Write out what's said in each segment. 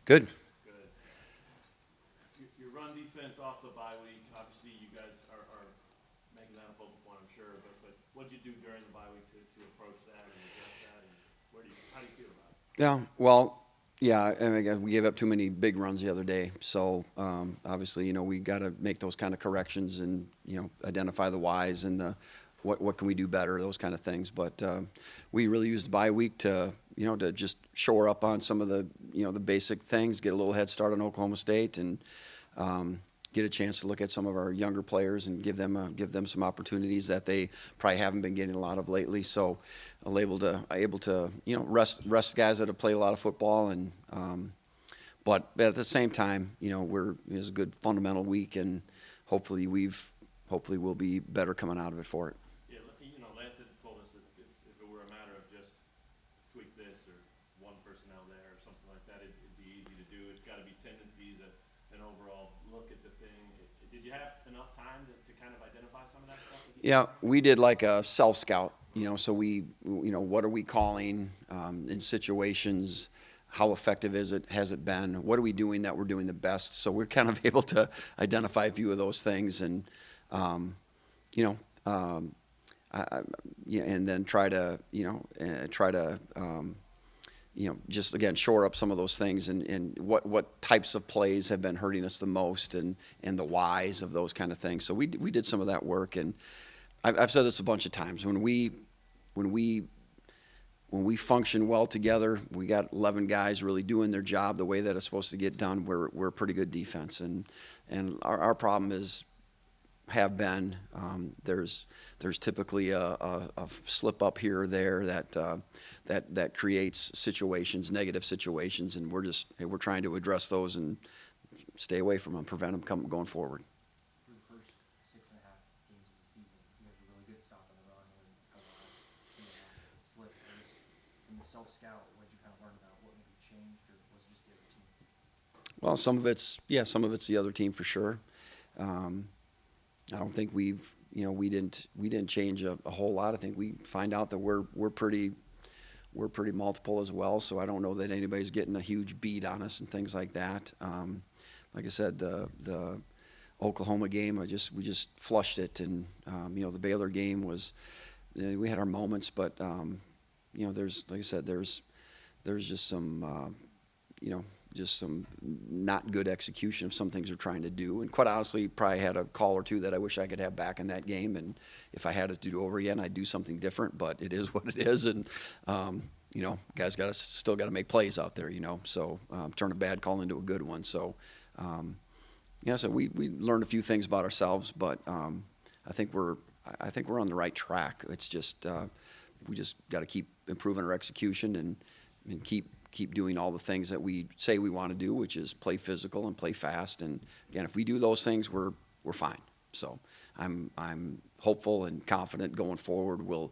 Good. Good. Your run defense off the bye week, obviously you guys are making that a focal point, I'm sure, but what did you do during the bye week to approach that and address that, and how do you feel about it? Yeah. Well, yeah. I mean, we gave up too many big runs the other day. So obviously, we got to make those kind of corrections and identify the whys and the what can we do better, those kind of things. But we really used the bye week to just shore up on some of the basic things, get a little head start on Oklahoma State, and get a chance to look at some of our younger players and give them some opportunities that they probably haven't been getting a lot of lately. So I'm able to rest guys that have played a lot of football, and but at the same time, it was a good fundamental week, and hopefully we'll be better coming out of it for it. Yeah, Lance had told us that if it were a matter of just tweak this or one personnel there or something like that, it'd be easy to do. It's got to be tendencies, an overall look at the thing. Did you have enough time to kind of identify some of that stuff? Yeah, we did like a self-scout, so what are we calling in situations? How effective has it been? What are we doing that we're doing the best? So we're kind of able to identify a few of those things and, and then try to just again shore up some of those things and what types of plays have been hurting us the most and the whys of those kind of things. So we did some of that work, and I've said this a bunch of times. When we function well together, we got 11 guys really doing their job the way that it's supposed to get done. We're a pretty good defense, and our problem have been there's typically a slip up here or there that creates negative situations, and we're trying to address those and stay away from them, prevent them going forward. For the first 6.5 games of the season, you have a really good stop on the run, and the last 2.5 it slipped. From the self-scout, what did you kind of learn about what maybe changed, or was it just the other team? Well, some of it's the other team for sure. I don't think we didn't change a whole lot. I think we find out that we're pretty multiple as well. So I don't know that anybody's getting a huge beat on us and things like that. Like I said, the Oklahoma game, we just flushed it, and the Baylor game was we had our moments, but there's, like I said, there's just some just some not good execution of some things we're trying to do. And quite honestly, probably had a call or two that I wish I could have back in that game. And if I had it to do over again, I'd do something different. But it is what it is, and guys still got to make plays out there. So turn a bad call into a good one. So so we learned a few things about ourselves, but I think we're on the right track. It's just we just got to keep improving our execution and keep doing all the things that we say we want to do, which is play physical and play fast. And again, if we do those things, we're fine. So I'm hopeful and confident going forward. We'll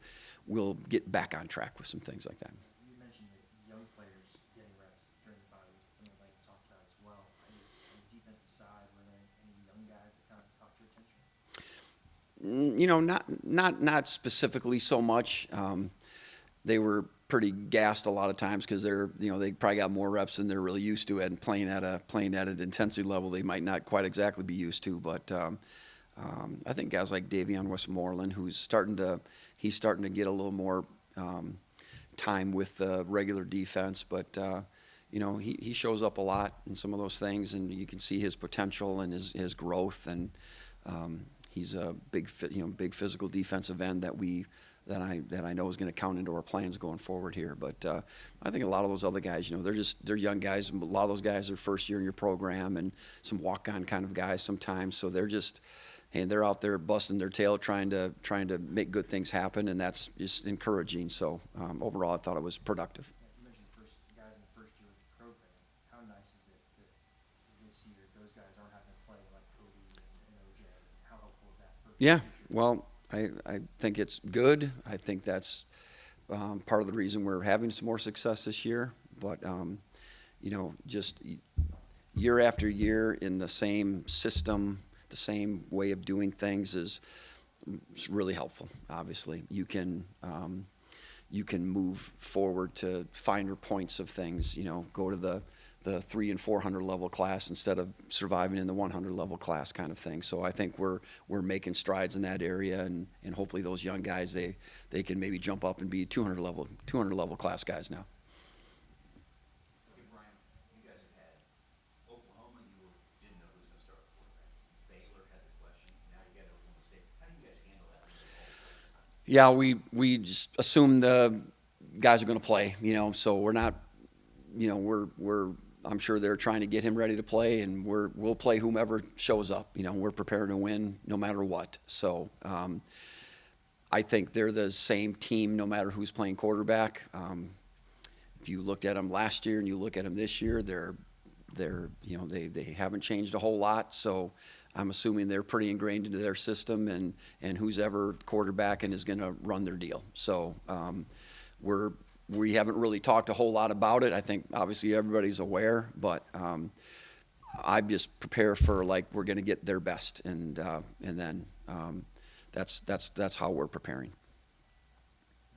get back on track with some things like that. You mentioned the young players getting reps during the bye week. Some of the Lance talked about as well. I guess on the defensive side, were there any young guys that kind of caught your attention? Not specifically so much. They were pretty gassed a lot of times because they probably got more reps than they're really used to, and playing at an intensity level they might not quite exactly be used to. But I think guys like Davion Westmoreland, who's starting to get a little more time with the regular defense, but he shows up a lot in some of those things, and you can see his potential and his growth, and he's a big physical defensive end that I know is going to count into our plans going forward here. But I think a lot of those other guys, they're young guys. A lot of those guys are first year in your program and some walk-on kind of guys sometimes. So they're out there busting their tail trying to make good things happen, and that's just encouraging. So overall, I thought it was productive. You mentioned guys in the first year of the program. How nice is it that this year those guys aren't having to play like Kobe and OJ? How helpful is that for Yeah, well, I think it's good. I think that's part of the reason we're having some more success this year. But, just year after year in the same system, the same way of doing things is really helpful. Obviously, you can move forward to finer points of things. Go to the 300 and 400 level class instead of surviving in the 100 level class kind of thing. So I think we're making strides in that area, and hopefully those young guys, they can maybe jump up and be 200 level class guys now. Okay, Brian, you guys have had Oklahoma, didn't know who was going to start at quarterback. Baylor had the question. Now you got Oklahoma State. How do you guys handle that? Yeah, we just assume the guys are going to play, so we're not, we're I'm sure they're trying to get him ready to play, and we'll play whomever shows up. We're prepared to win no matter what. So I think they're the same team no matter who's playing quarterback. If you looked at them last year and you look at them this year, they haven't changed a whole lot. So I'm assuming they're pretty ingrained into their system, and who's ever quarterbacking is going to run their deal. So we haven't really talked a whole lot about it. I think obviously everybody's aware, but I just prepare for we're going to get their best, and then that's how we're preparing.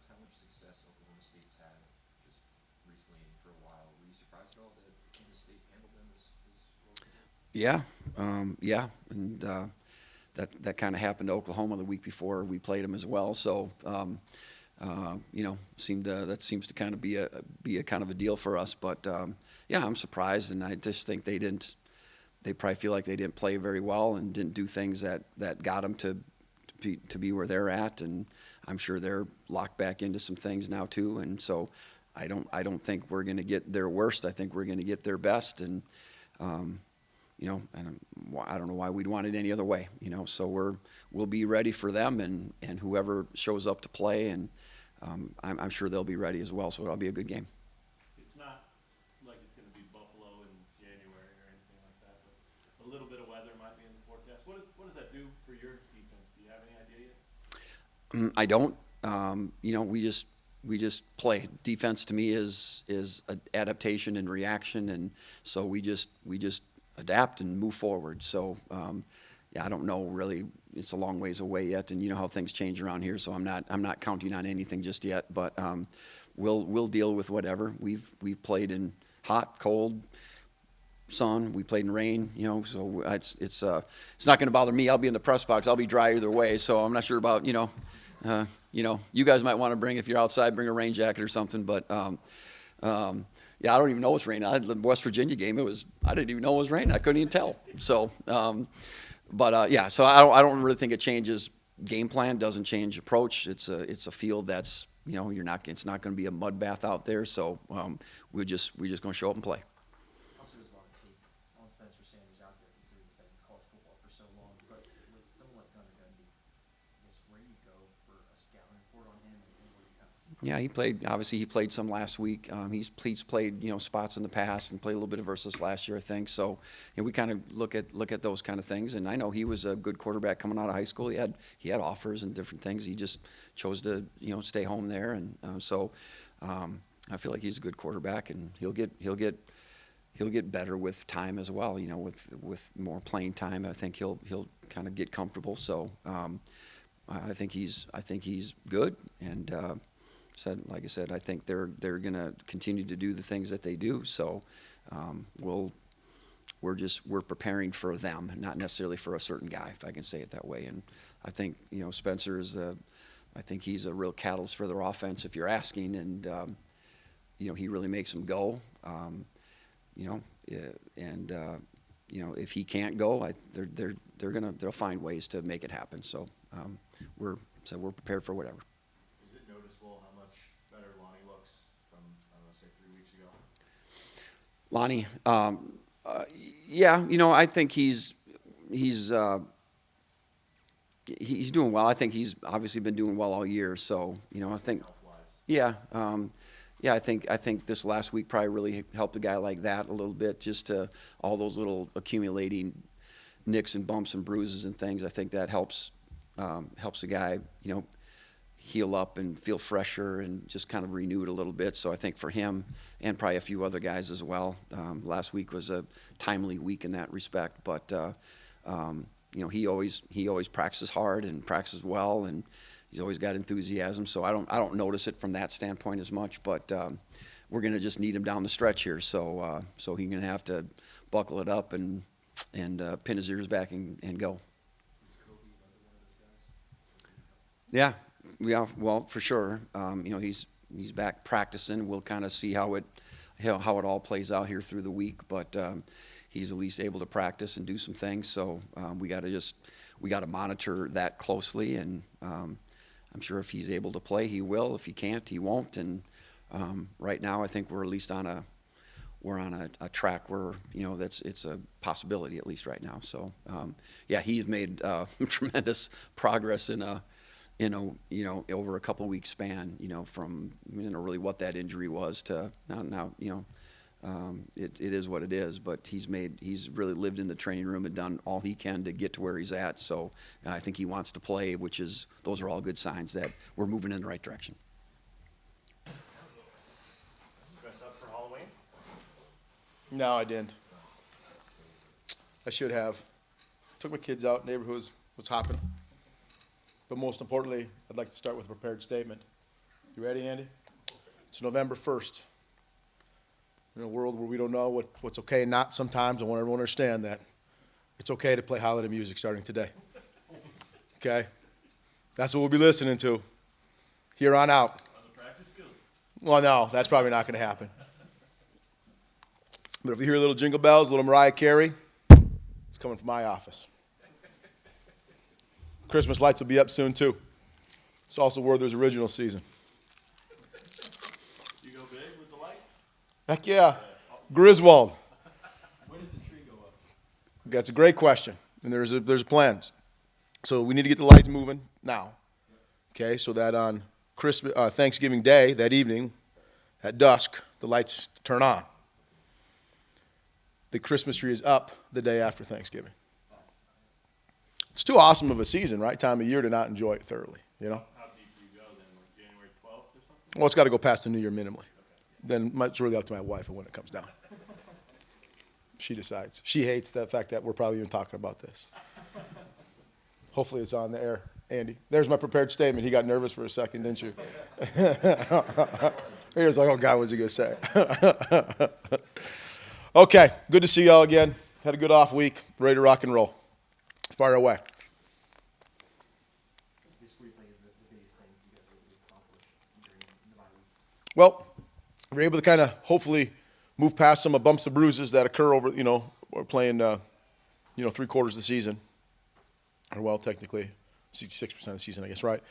How much success Oklahoma State's had just recently and for a while? Were you surprised at all that Kansas State handled them as well as they did? Yeah, and that kind of happened to Oklahoma the week before we played them as well. So. That seems to kind of be a kind of a deal for us. But yeah, I'm surprised, and I just think they probably feel like they didn't play very well and didn't do things that got them to be where they're at. And I'm sure they're locked back into some things now too. And so I don't think we're going to get their worst. I think we're going to get their best. And and I don't know why we'd want it any other way. So we'll be ready for them and whoever shows up to play, and I'm sure they'll be ready as well. So it'll be a good game. It's not like it's going to be Buffalo in January or anything like that, but a little bit of weather might be in the forecast. What does that do for your defense? Do you have any idea yet? I don't. We just play. Defense to me is an adaptation and reaction, and so we just adapt and move forward. So I don't know really. It's a long ways away yet, and you know how things change around here. So I'm not counting on anything just yet. But we'll deal with whatever. We've played in hot, cold, sun. We played in rain. So it's not going to bother me. I'll be in the press box. I'll be dry either way. So I'm not sure about you guys might want to bring, if you're outside, bring a rain jacket or something. But yeah, I don't even know it's raining. I had the West Virginia game. I didn't even know it was raining. I couldn't even tell. So, yeah. So I don't really think it changes game plan. Doesn't change approach. It's a field that's it's not going to be a mud bath out there. So we're just going to show up and play. Obviously, there's a lot of tape on Spencer Sanders out there, considering he's been in college football for so long. But with someone like Gunnar Gundy, where do you go for a scouting report on him, and where do you kind of see? Yeah, he played some last week. He's played spots in the past and played a little bit of versus last year, I think. So we kind of look at those kind of things. And I know he was a good quarterback coming out of high school. He had offers and different things. He just chose to stay home there. And so I feel like he's a good quarterback, and he'll get better with time as well. With more playing time, I think he'll kind of get comfortable. So I think he's good. And like I said, I think they're going to continue to do the things that they do. So we're preparing for them, not necessarily for a certain guy, if I can say it that way. And I think Spencer I think he's a real catalyst for their offense, if you're asking. And he really makes them go. If he can't go, they'll find ways to make it happen. So we're prepared for whatever. Is it noticeable how much better Lonnie looks from, I don't know, say 3 weeks ago? Lonnie, yeah, I think he's doing well. I think he's obviously been doing well all year. So I think, Health-wise. yeah, I think this last week probably really helped a guy like that a little bit. Just to all those little accumulating nicks and bumps and bruises and things. I think that helps a guy heal up and feel fresher and just kind of renewed a little bit. So I think for him and probably a few other guys as well, last week was a timely week in that respect. But he always practices hard and practices well, and he's always got enthusiasm. So I don't notice it from that standpoint as much. But we're going to just need him down the stretch here. So so he's going to have to buckle it up and pin his ears back and go. Yeah, well, for sure. He's back practicing. We'll kind of see how it all plays out here through the week, but he's at least able to practice and do some things. So we got to monitor that closely, and I'm sure if he's able to play, he will. If he can't, he won't. And right now, I think we're at least on a track where it's a possibility at least right now. So yeah, he's made tremendous progress in over a couple week span, from really what that injury was to now it is what it is, but he's really lived in the training room and done all he can to get to where he's at. So I think he wants to play, those are all good signs that we're moving in the right direction. Dress up for Halloween? No, I didn't. I should have. Took my kids out, neighborhood was hopping. But most importantly, I'd like to start with a prepared statement. You ready, Andy? It's November 1st. In a world where we don't know what's okay and not sometimes, I want everyone to understand that it's okay to play holiday music starting today. Okay? That's what we'll be listening to here on out. On the practice field? Well, no, that's probably not going to happen. But if you hear little jingle bells, little Mariah Carey, it's coming from my office. Christmas lights will be up soon, too. It's also Werther's original season. You go big with the light? Heck yeah. Griswold. When does the tree go up? That's a great question, and there's a plan. So we need to get the lights moving now. Okay, so that on Thanksgiving Day, that evening, at dusk, the lights turn on. The Christmas tree is up the day after Thanksgiving. It's too awesome of a season, right? Time of year to not enjoy it thoroughly, How deep do you go then, like January 12th or something? Well, it's got to go past the New Year minimally. Then it's really up to my wife when it comes down. She decides. She hates the fact that we're probably even talking about this. Hopefully it's on the air, Andy. There's my prepared statement. He got nervous for a second, didn't you? He was like, oh, God, what's he going to say? Okay, good to see y'all again. Had a good off week. Ready to rock and roll. Fire away. This week, like, is the biggest thing you guys were able to accomplish during the bye week? Well, we're able to kind of hopefully move past some of bumps and bruises that occur over, we're playing, 3/4 of the season. Or, well, technically 66% of the season, I guess, right?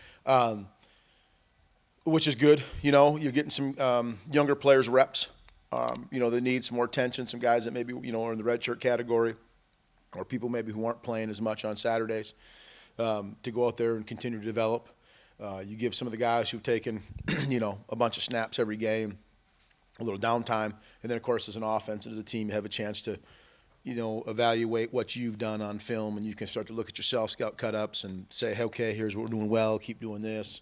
Which is good. You're getting some younger players reps, that need some more attention, some guys that maybe, are in the red shirt category, or people maybe who aren't playing as much on Saturdays, to go out there and continue to develop. You give some of the guys who've taken, a bunch of snaps every game, a little downtime, and then, of course, as an offense and as a team, you have a chance to, evaluate what you've done on film, and you can start to look at yourself, scout cut-ups, and say, hey, okay, here's what we're doing well, keep doing this.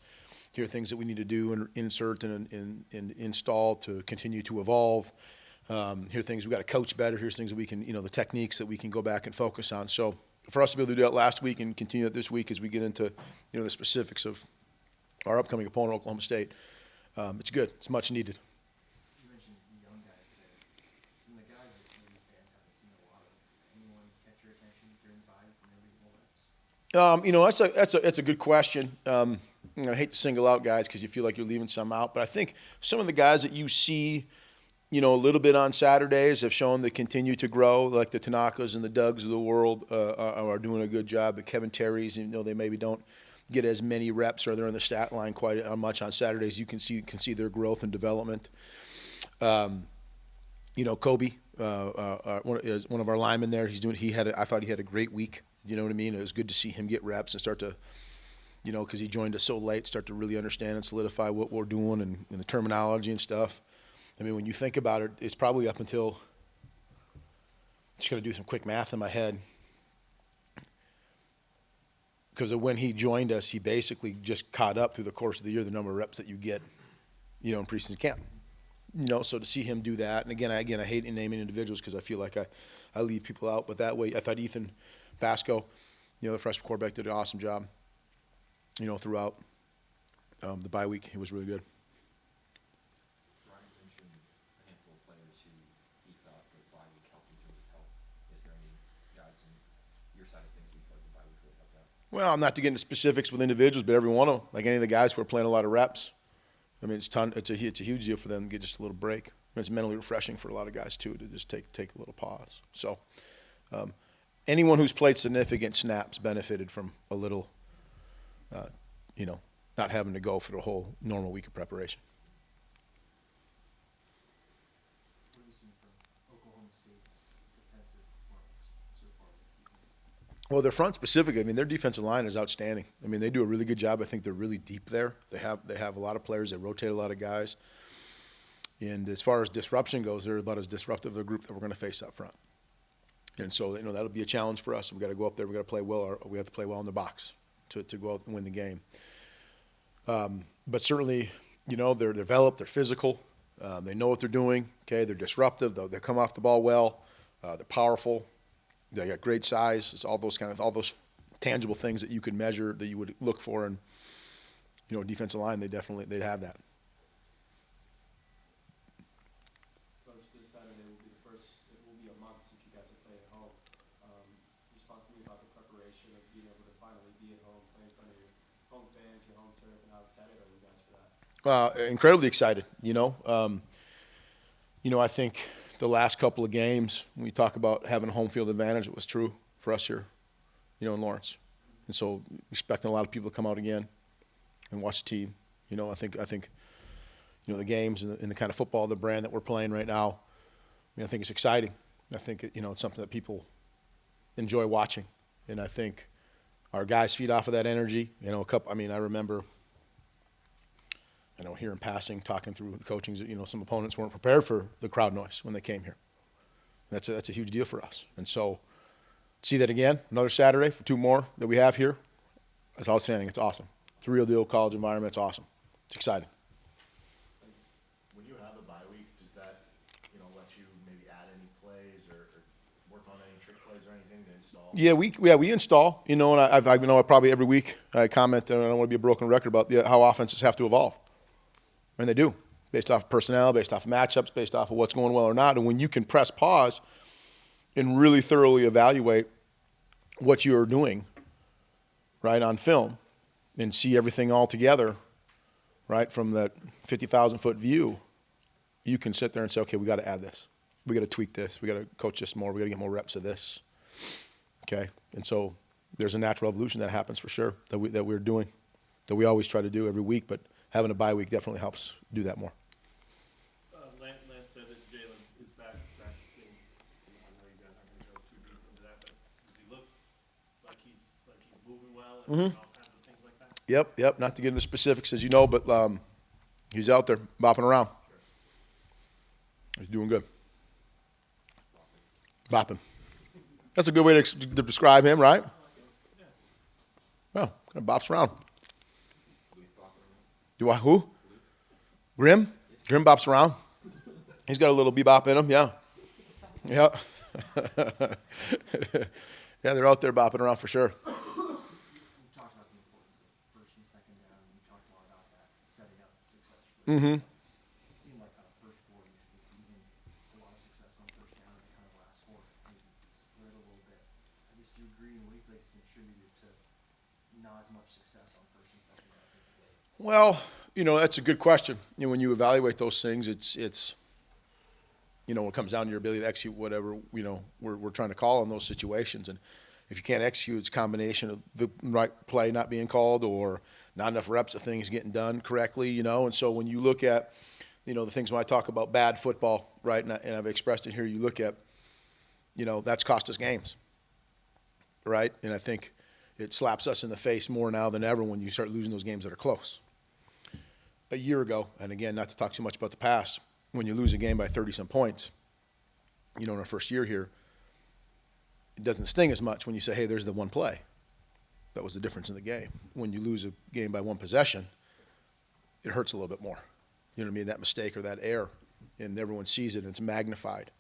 Here are things that we need to do and insert and install to continue to evolve. Here are things we've got to coach better. Here's things that we can, the techniques that we can go back and focus on. So for us to be able to do that last week and continue it this week as we get into, the specifics of our upcoming opponent, Oklahoma State, it's good. It's much needed. You mentioned the young guys there. From the guys that maybe fans haven't seen a lot of, anyone catch your attention during the bye from their league reps? That's a good question. I hate to single out guys because you feel like you're leaving some out, but I think some of the guys that you see, a little bit on Saturdays have shown they continue to grow, like the Tanakas and the Dougs of the world are doing a good job. The Kevin Terrys, even though they maybe don't get as many reps or they're in the stat line quite much on Saturdays, you can see their growth and development. Kobe is one of our linemen there. I thought he had a great week. You know what I mean? It was good to see him get reps and start to, because he joined us so late, start to really understand and solidify what we're doing and the terminology and stuff. I mean, when you think about it, it's probably up until, just going to do some quick math in my head, because when he joined us, he basically just caught up through the course of the year the number of reps that you get, in preseason camp. So to see him do that, and again, I hate naming individuals because I feel like I leave people out, but that way, I thought Ethan Basco, the freshman quarterback, did an awesome job, throughout the bye week. He was really good. Brian mentioned your side of things, do you feel like the bye week really helped out? Well, I'm not to get into specifics with individuals, but every one of them, like any of the guys who are playing a lot of reps, I mean, it's a huge deal for them to get just a little break. And it's mentally refreshing for a lot of guys too to just take a little pause. So, anyone who's played significant snaps benefited from a little, not having to go for the whole normal week of preparation. What have you seen from Oklahoma State's defensive performance so far this season? Well, their front specifically, I mean, their defensive line is outstanding. I mean, they do a really good job. I think they're really deep there. They have a lot of players. They rotate a lot of guys. And as far as disruption goes, they're about as disruptive a group that we're going to face up front. And so, that'll be a challenge for us. We've got to go up there. We've got to play well. Or we have to play well in the box to go out and win the game. But certainly, they're developed. They're physical. They know what they're doing. Okay, they're disruptive. They come off the ball well. They're powerful. They got great size. It's all those tangible things that you could measure that you would look for in, defensive line. They'd have that. Coach, this Saturday will be it will be a month since you guys have played at home. Just talk to me about the preparation of being able to finally be at home, play in front of your home fans, your home turf, and how excited are you guys for that? Incredibly excited. I think the last couple of games, when we talk about having a home field advantage, it was true for us here, in Lawrence. And so expecting a lot of people to come out again and watch the team. I think the games and the kind of football, the brand that we're playing right now, I think it's exciting. I think it's something that people enjoy watching. And I think our guys feed off of that energy. I remember, here in passing, talking through the coachings, some opponents weren't prepared for the crowd noise when they came here. That's a huge deal for us. And so see that again, another Saturday for 2 more that we have here. That's outstanding. It's awesome. It's a real deal college environment. It's awesome. It's exciting. When you have a bye week, does that, let you maybe add any plays or work on any trick plays or anything to install? Yeah, we install. And I probably every week I comment, and I don't want to be a broken record about how offenses have to evolve. And they do, based off of personnel, based off of matchups, based off of what's going well or not. And when you can press pause and really thoroughly evaluate what you are doing, right, on film, and see everything all together, right, from that 50,000-foot view, you can sit there and say, okay, we got to add this. We got to tweak this. We got to coach this more. We got to get more reps of this. Okay, and so there's a natural evolution that happens for sure that we're doing, that we always try to do every week, but having a bye week definitely helps do that more. Lance said that Jalen is practicing. I know you guys aren't going to go too deep into that, but does he look like he's moving well and all kinds of things like that? Yep. Not to get into specifics, as you know, but he's out there bopping around. He's doing good. Bopping. That's a good way to describe him, right? Well, kind of bops around. Do I who? Grim? Grim bops around. He's got a little bebop in him, yeah. Yeah. Yeah, they're out there bopping around for sure. You talked about the importance of first and second down, and you talked a lot about that, setting up success for the defense. It seemed like kind of first 4 weeks of the season, a lot of success on first down, and kind of the last 4 maybe slid a little bit. I guess do you agree, and what do you think has contributed to not as much success on first and second downs as of late? Well, that's a good question. When you evaluate those things, it's it comes down to your ability to execute whatever, we're trying to call in those situations. And if you can't execute, it's a combination of the right play not being called or not enough reps of things getting done correctly, And so when you look at, the things when I talk about bad football, right, and I've expressed it here, you look at, that's cost us games, right? And I think it slaps us in the face more now than ever when you start losing those games that are close. A year ago, and again, not to talk too much about the past, when you lose a game by 30-some points, in our first year here, it doesn't sting as much when you say, hey, there's the one play. That was the difference in the game. When you lose a game by 1 possession, it hurts a little bit more. You know what I mean? That mistake or that error, and everyone sees it, and it's magnified.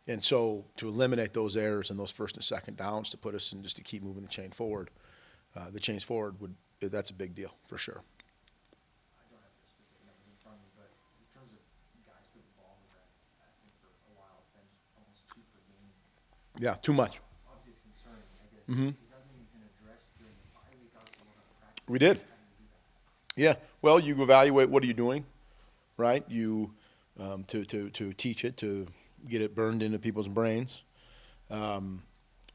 And so to eliminate those errors and those first and second downs to put us in just to keep moving the chains forward, that's a big deal for sure. I don't have the specific numbers in front of me, but in terms of guys putting the ball in the ground, I think for a while it's been almost 2 per game. Yeah, too much. Obviously, it's concerning. I guess Is that something you can address during the bye week? Obviously, we're going to practice. We did. How do you do that? Yeah. Well, you evaluate what are you doing, right? You to teach it, to get it burned into people's brains.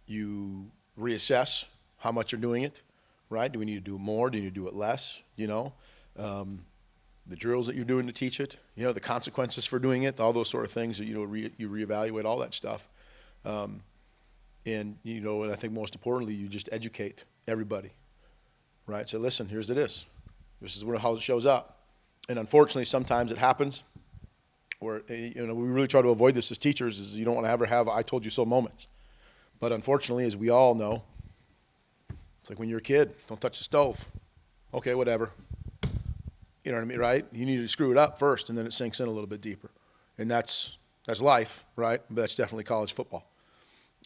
You reassess how much you're doing it, right? Do we need to do more? Do you need to do it less? You know, the drills that you're doing to teach it. You know, the consequences for doing it. All those sort of things that you reevaluate all that stuff. And you know, and I think most importantly, you just educate everybody, right? So listen, here's it is. This is how it shows up. And unfortunately, sometimes it happens where, you know, we really try to avoid this as teachers, is you don't want to ever have I told you so moments. But unfortunately, as we all know, it's like when you're a kid, don't touch the stove. Okay, whatever. You know what I mean, right? You need to screw it up first, and then it sinks in a little bit deeper. And that's life, right? But that's definitely college football.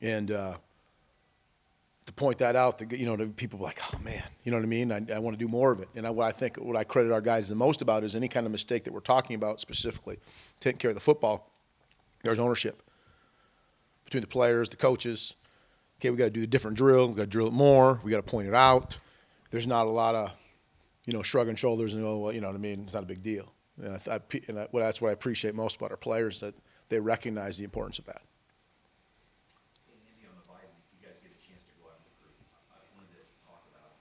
And to point that out, to, you know, to people like, oh man, you know what I mean? I want to do more of it. And what I credit our guys the most about is any kind of mistake that we're talking about specifically, taking care of the football. There's ownership between the players, the coaches. Okay, we got to do a different drill. We got to drill it more. We got to point it out. There's not a lot of, you know, shrugging shoulders and well, you know what I mean? It's not a big deal. And that's what I appreciate most about our players, that they recognize the importance of that. Andy, on the bye week, you guys get a chance to go out and recruit. I wanted to talk about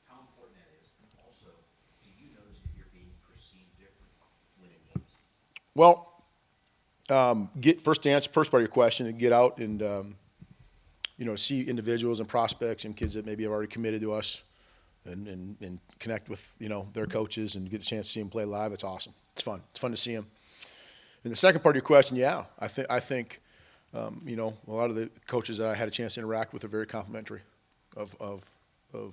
how important that is, and also, do you notice that you're being perceived different winning games? Well, first part of your question, and get out and you know, see individuals and prospects and kids that maybe have already committed to us, and connect with, you know, their coaches and get the chance to see them play live. It's awesome. It's fun. It's fun to see them. And the second part of your question, yeah, I think you know, a lot of the coaches that I had a chance to interact with are very complimentary of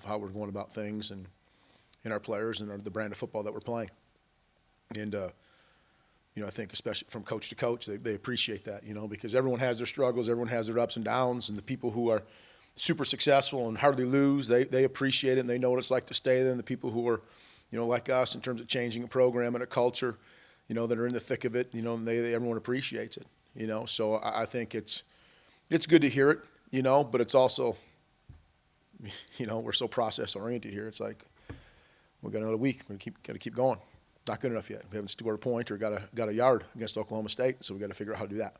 how we're going about things and our players and the brand of football that we're playing. And you know, I think especially from coach to coach, they appreciate that, you know, because everyone has their struggles, everyone has their ups and downs, and the people who are super successful and hardly lose, they appreciate it and they know what it's like to stay there. And the people who are, you know, like us in terms of changing a program and a culture, you know, that are in the thick of it, you know, and everyone appreciates it, you know. So I think it's good to hear it, you know, but it's also, you know, we're so process oriented here. It's like, we got another week. We're got to keep going. Not good enough yet. We haven't scored a point or got a yard against Oklahoma State, so we got to figure out how to do that.